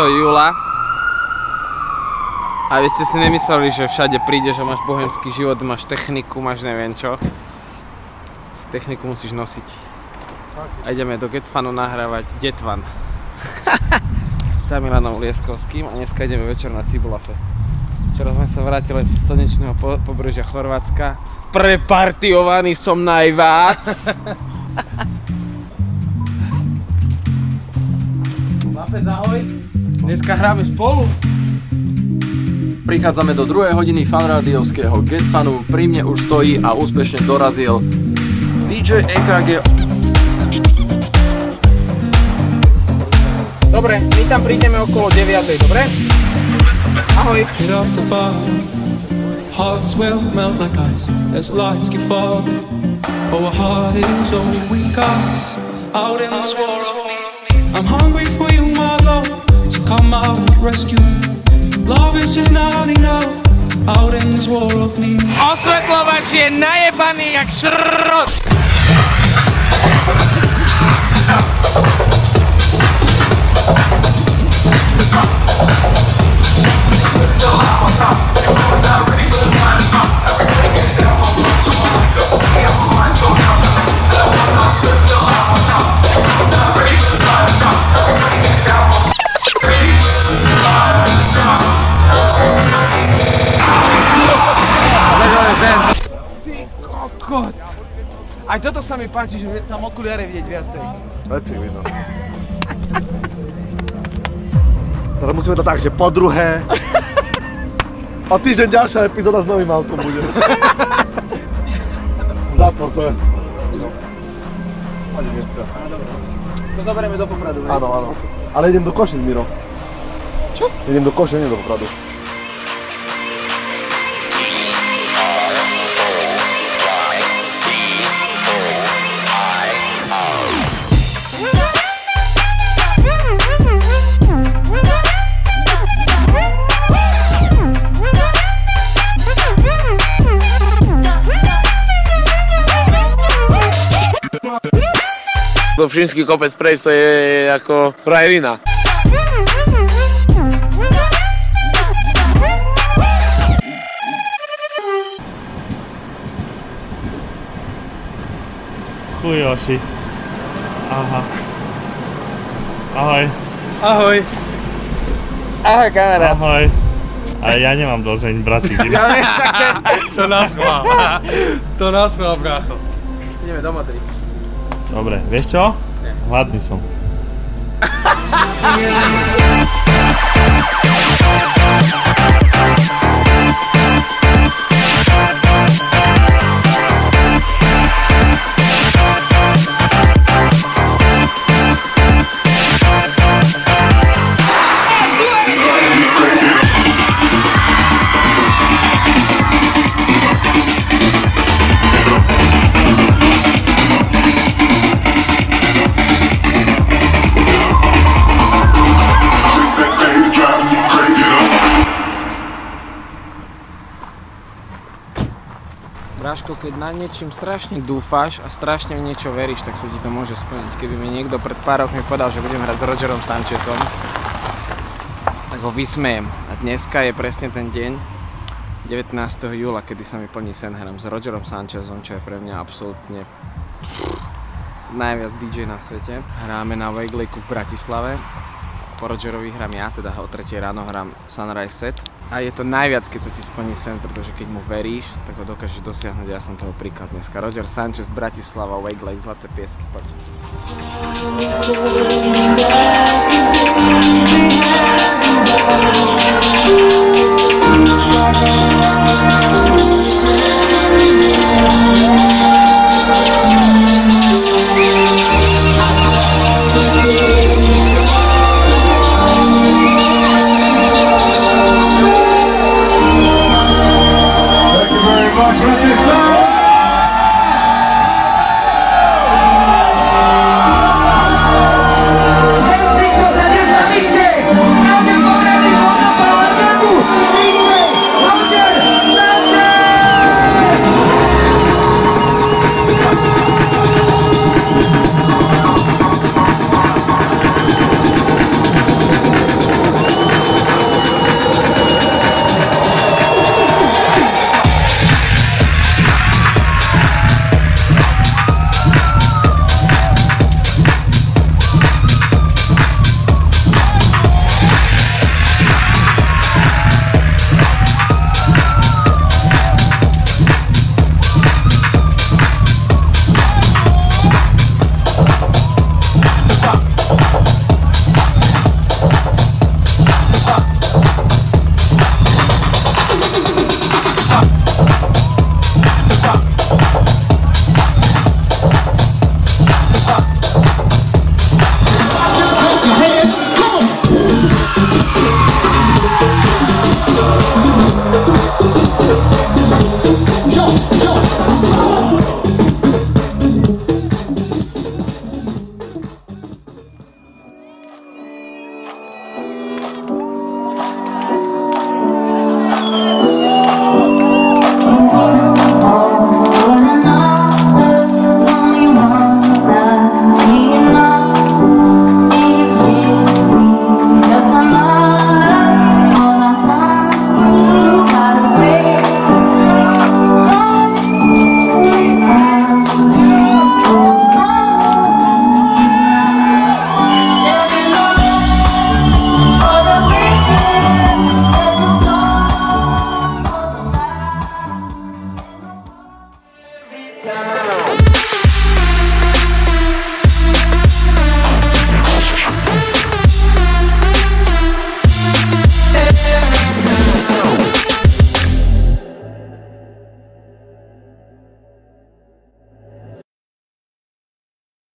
júla. A vy ste si nemysleli, že všade prídeš a máš bohemský život, máš techniku, máš neviem čo. Si techniku musíš nosiť. A ideme do Getfanu nahrávať Detvan. Za Milanom Lieskovským a dneska ideme večer na Cibula Fest. Včera sme sa vrátili z slnečného pobrežia Chorvátska. Prepartiovaný som najvác. Lapec, ahoj. Dneska hráme spolu. Prichádzame do druhej hodiny fanrádiovského Getfanu. Pri mne už stojí a úspešne dorazil DJ EKG. Dobre, my tam prídeme okolo 9:00, dobre? Ahoj. Hearts will melt like ice as lights keep falling. Oh, a heart is all we've got out in this war of need. I'm hungry for you, my love, so come out and rescue me. Love is just not enough out in this war of need. Osvetľovač je najebaný jak šrrrot. Aj toto sa mi páči, že tam okuliare vidieť viacej. Lepšie vidno. Teraz musíme to tak, že po druhé. O týždeň ďalšia epizóda s novým autom bude. Zatvor to je. Poď dneska. To zoberieme do Popradu, hej? Áno, áno. Ale idem do Košic, Miro. Čo? Idem do Košic, nie do Popradu. Dobšinský kopec prejsť, to je ako frajerina. Chujoši. Aha. Ahoj. Ahoj. Ahoj, kamarát. Ahoj. Ale ja nemám dlžeň, bratík. To nás chvál. To nás chvál, brácho. Ideme do Madrid. Dobre, vieš čo? Nie. Hladný som. Bráško, keď na niečím strašne dúfáš a strašne v niečo veríš, tak sa ti to môže splniť. Keby mi niekto pred pár rokmi povedal, že budem hrať s Rogerom Sanchezom, tak ho vysmejem. A dneska je presne ten deň, 19. júla, kedy sa mi plní sen, hrám s Rogerom Sanchezom, čo je pre mňa absolútne najviac DJ na svete. Hráme na Wake Lakeu v Bratislave. Po Rogerovi hrám ja, teda o 3 ráno hrám Sunrise set. A je to najviac, keď sa ti splní sen, pretože keď mu veríš, tak ho dokážeš dosiahnuť. Ja som toho príklad dneska. Roger Sanchez, Bratislava, Wake Lake, Zlaté piesky, poď.